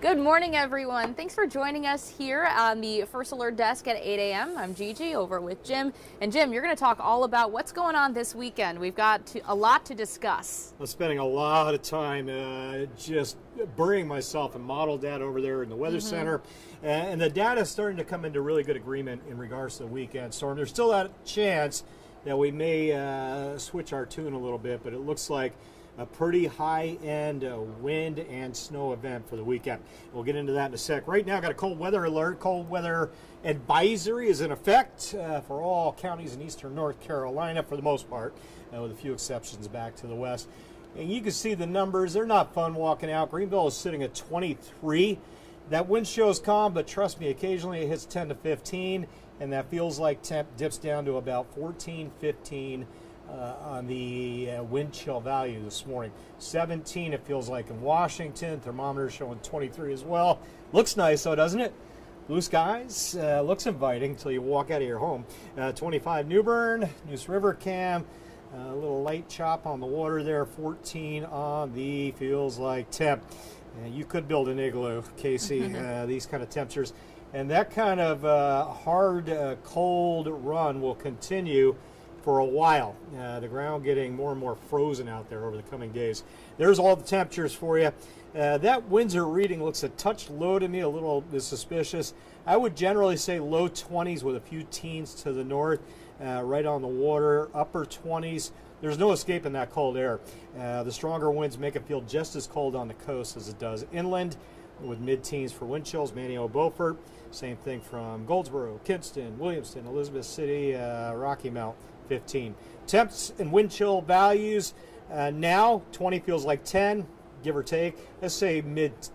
Good morning, everyone. Thanks for joining us here on the First Alert Desk at 8 a.m. I'm Gigi over with Jim. And Jim, you're going to talk all about what's going on this weekend. We've got a lot to discuss. I'm spending a lot of time just burying myself in model data over there in the Weather Center. And the data is starting to come into really good agreement in regards to the weekend storm. There's still that chance that we may switch our tune a little bit, but it looks like a pretty high-end wind and snow event for the weekend. We'll get into that in a sec. Right now, got a cold weather alert. Cold weather advisory is in effect for all counties in eastern North Carolina for the most part, with a few exceptions back to the west. And you can see the numbers. They're not fun walking out. Greenville is sitting at 23. That wind show's calm, but trust me, occasionally it hits 10 to 15, and that feels like temp dips down to about 14, 15 on the wind chill value this morning. 17 it feels like in Washington. Thermometer showing 23 as well. Looks nice though, doesn't it? Blue skies, looks inviting until you walk out of your home. 25 New Bern, Neuse River Cam, a little light chop on the water there. 14 on the feels like temp. You could build an igloo, Casey, these kind of temperatures. And that kind of hard, cold run will continue for a while. The ground getting more and more frozen out there over the coming days. There's all the temperatures for you. That Windsor reading looks a touch low to me, a little suspicious. I would generally say low 20s with a few teens to the north, right on the water, upper 20s. There's no escaping that cold air. The stronger winds make it feel just as cold on the coast as it does inland, with mid-teens for wind chills. Manio, Beaufort, same thing from Goldsboro, Kinston, Williamston, Elizabeth City, Rocky Mount. 15. Temps and wind chill values now 20 feels like 10, give or take. Let's say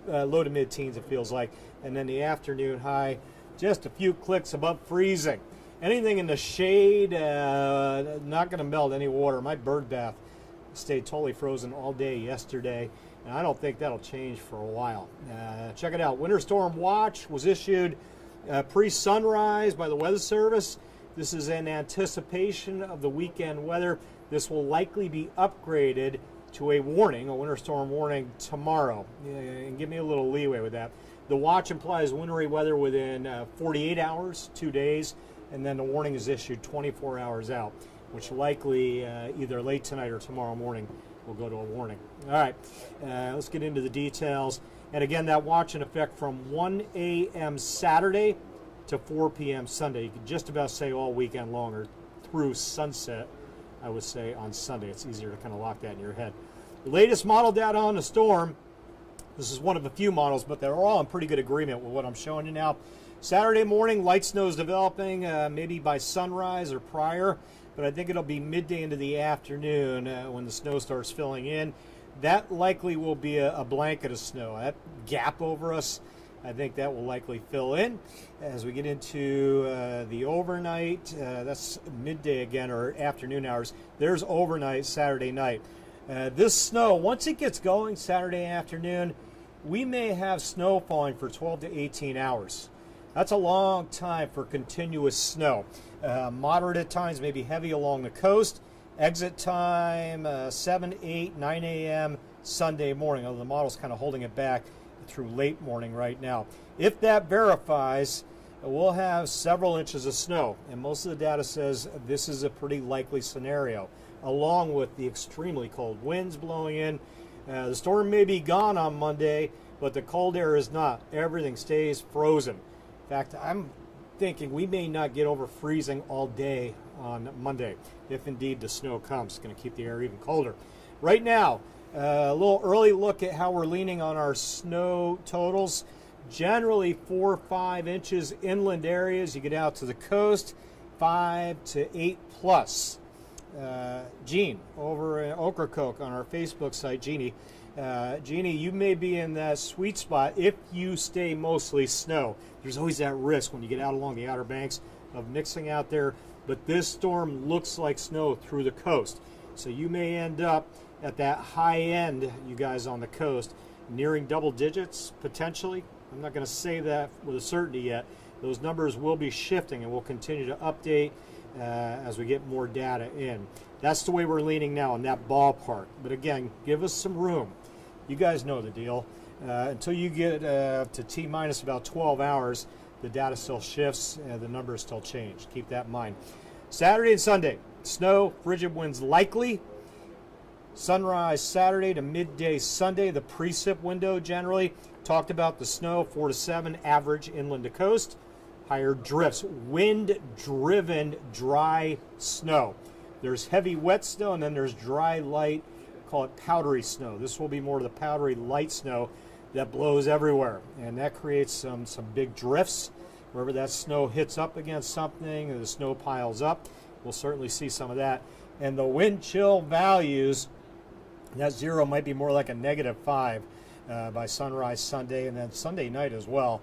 low to mid teens it feels like, and then the afternoon high just a few clicks above freezing. Anything in the shade, not going to melt any water. My bird bath stayed totally frozen all day yesterday, and I don't think that'll change for a while. Check it out. Winter Storm Watch was issued pre-sunrise by the Weather Service. This is in anticipation of the weekend weather. This will likely be upgraded to a warning, a winter storm warning tomorrow. And give me a little leeway with that. The watch implies wintry weather within 48 hours, 2 days, and then the warning is issued 24 hours out, which likely either late tonight or tomorrow morning will go to a warning. All right, let's get into the details. And again, that watch in effect from 1 a.m. Saturday to 4 p.m. Sunday. You could just about say all weekend long or through sunset, I would say, on Sunday. It's easier to kind of lock that in your head. The latest model data on the storm, this is one of a few models, but they're all in pretty good agreement with what I'm showing you now. Saturday morning, light snow is developing, maybe by sunrise or prior, but I think it'll be midday into the afternoon when the snow starts filling in. That likely will be a blanket of snow. That gap over us, I think that will likely fill in as we get into the overnight. That's midday again, or afternoon hours. There's overnight Saturday night. This snow, once it gets going Saturday afternoon, we may have snow falling for 12 to 18 hours. That's a long time for continuous snow. Moderate at times, maybe heavy along the coast. Exit time 7, 8, 9 a.m. Sunday morning, although the model's kind of holding it back through late morning right now. If that verifies, we'll have several inches of snow, and most of the data says this is a pretty likely scenario, along with the extremely cold winds blowing in. The storm may be gone on Monday, but the cold air is not. Everything stays frozen. In fact, I'm thinking we may not get over freezing all day on Monday, if indeed the snow comes. It's going to keep the air even colder. Right now, a little early look at how we're leaning on our snow totals. Generally 4 or 5 inches inland areas. You get out to the coast, 5 to 8 plus. Jean over in Ocracoke on our Facebook site, Jeannie, you may be in that sweet spot if you stay mostly snow. There's always that risk when you get out along the Outer Banks of mixing out there, but this storm looks like snow through the coast. So you may end up at that high end, you guys on the coast, nearing double digits potentially. I'm not going to say that with a certainty yet. Those numbers will be shifting, and we'll continue to update as we get more data in. That's the way we're leaning now in that ballpark. But again, give us some room. You guys know the deal. Until you get to T-minus about 12 hours, the data still shifts and the numbers still change. Keep that in mind. Saturday and Sunday, snow, frigid winds likely. Sunrise Saturday to midday Sunday, the precip window generally. Talked about the snow, 4 to 7, average inland to coast. Higher drifts, wind-driven dry snow. There's heavy wet snow, and then there's dry, light, call it powdery snow. This will be more of the powdery light snow that blows everywhere, and that creates some big drifts. Wherever that snow hits up against something, the snow piles up. We'll certainly see some of that. And the wind chill values, that 0 might be more like a -5 by sunrise Sunday, and then Sunday night as well.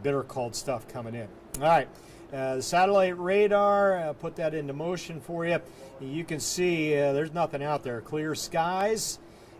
Bitter cold stuff coming in. All right, the satellite radar, put that into motion for you. You can see there's nothing out there. Clear skies,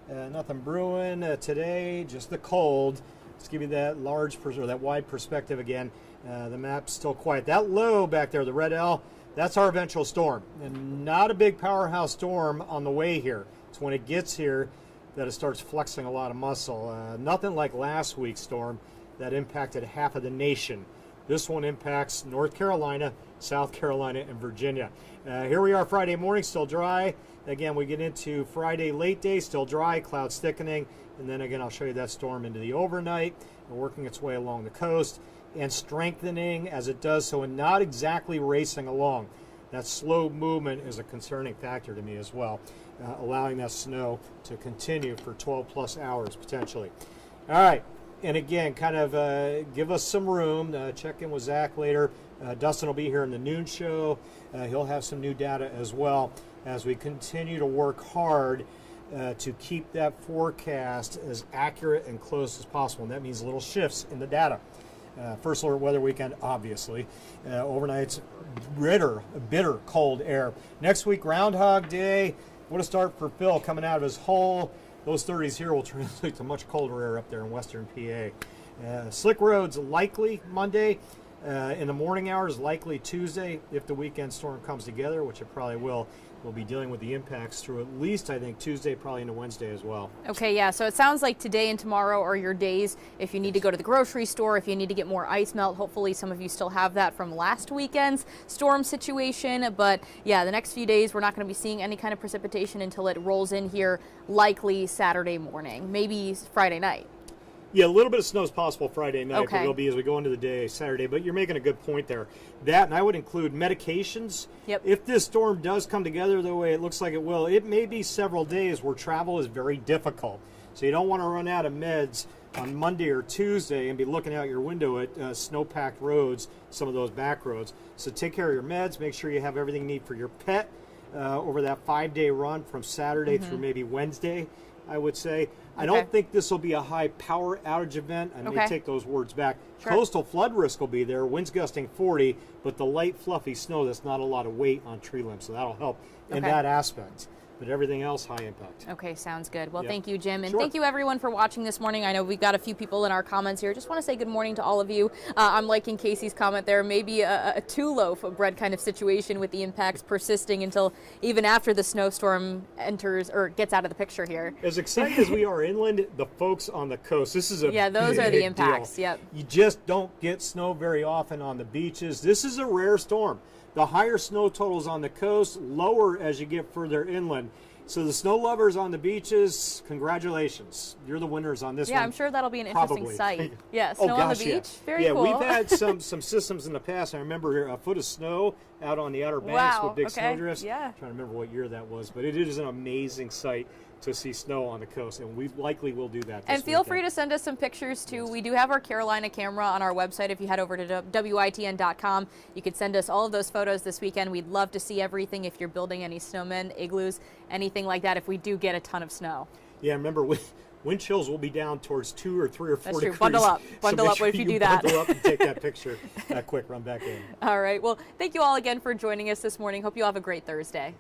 nothing brewing today, just the cold. Let's give you that that wide perspective again. The map's still quiet. That low back there, the red L, that's our eventual storm. And not a big powerhouse storm on the way here. It's when it gets here that it starts flexing a lot of muscle. Nothing like last week's storm that impacted half of the nation. This one impacts North Carolina, South Carolina, and Virginia. Here we are Friday morning, still dry. Again, we get into Friday late day, still dry, clouds thickening. And then again, I'll show you that storm into the overnight and working its way along the coast and strengthening as it does so, and not exactly racing along. That slow movement is a concerning factor to me as well, allowing that snow to continue for 12 plus hours potentially. All right, and again, kind of give us some room. Check in with Zach later. Dustin will be here in the noon show. He'll have some new data as well as we continue to work hard to keep that forecast as accurate and close as possible. And that means little shifts in the data. First alert weather weekend, obviously. Overnight's bitter cold air. Next week, Groundhog Day. What a start for Phil coming out of his hole. Those 30s here will translate to much colder air up there in western PA. Slick roads likely Monday. In the morning hours, likely Tuesday. If the weekend storm comes together, which it probably will, we'll be dealing with the impacts through at least, I think, Tuesday, probably into Wednesday as well. Okay, yeah, so it sounds like today and tomorrow are your days if you need to go to the grocery store, if you need to get more ice melt. Hopefully some of you still have that from last weekend's storm situation. But yeah, the next few days we're not going to be seeing any kind of precipitation until it rolls in here, likely Saturday morning, maybe Friday night. Yeah, a little bit of snow is possible Friday night, okay, but it'll be as we go into the day Saturday. But you're making a good point there. That, and I would include medications. Yep. If this storm does come together the way it looks like it will, it may be several days where travel is very difficult. So you don't want to run out of meds on Monday or Tuesday and be looking out your window at snow-packed roads, some of those back roads. So take care of your meds. Make sure you have everything you need for your pet over that 5-day run from Saturday through maybe Wednesday, I would say. I don't think this will be a high power outage event. I may take those words back. Sure. Coastal flood risk will be there, winds gusting 40, but the light fluffy snow, that's not a lot of weight on tree limbs, so that'll help in that aspect. But everything else, high impact. Okay, sounds good. Well, thank you, Jim. And Sure. thank you, everyone, for watching this morning. I know we've got a few people in our comments here. Just want to say good morning to all of you. I'm liking Casey's comment there. Maybe a two-loaf of bread kind of situation with the impacts persisting until even after the snowstorm enters or gets out of the picture here. As excited as we are inland, the folks on the coast, this is a those are the big impacts. deal. Yep. You just don't get snow very often on the beaches. This is a rare storm. The higher snow totals on the coast, lower as you get further inland. So the snow lovers on the beaches, congratulations. You're the winners on this one. Yeah, I'm sure that'll be an interesting sight. Yeah, snow on the beach. Very cool. Yeah, we've had some systems in the past. I remember a foot of snow out on the Outer Banks with big snowdrifts. Yeah. I'm trying to remember what year that was, but it is an amazing sight to see snow on the coast, and we likely will do that this And feel weekend. free to send us some pictures too. Yes. We do have our Carolina camera on our website. If you head over to WITN.com, you could send us all of those photos this weekend. We'd love to see everything if you're building any snowmen, igloos, anything like that if we do get a ton of snow. Yeah, remember, wind chills will be down towards 2 or 3 or 4 That's degrees. True. Bundle up. Bundle up if you do that. Bundle up and take that picture. Quick, run back in. All right. Well, thank you all again for joining us this morning. Hope you all have a great Thursday.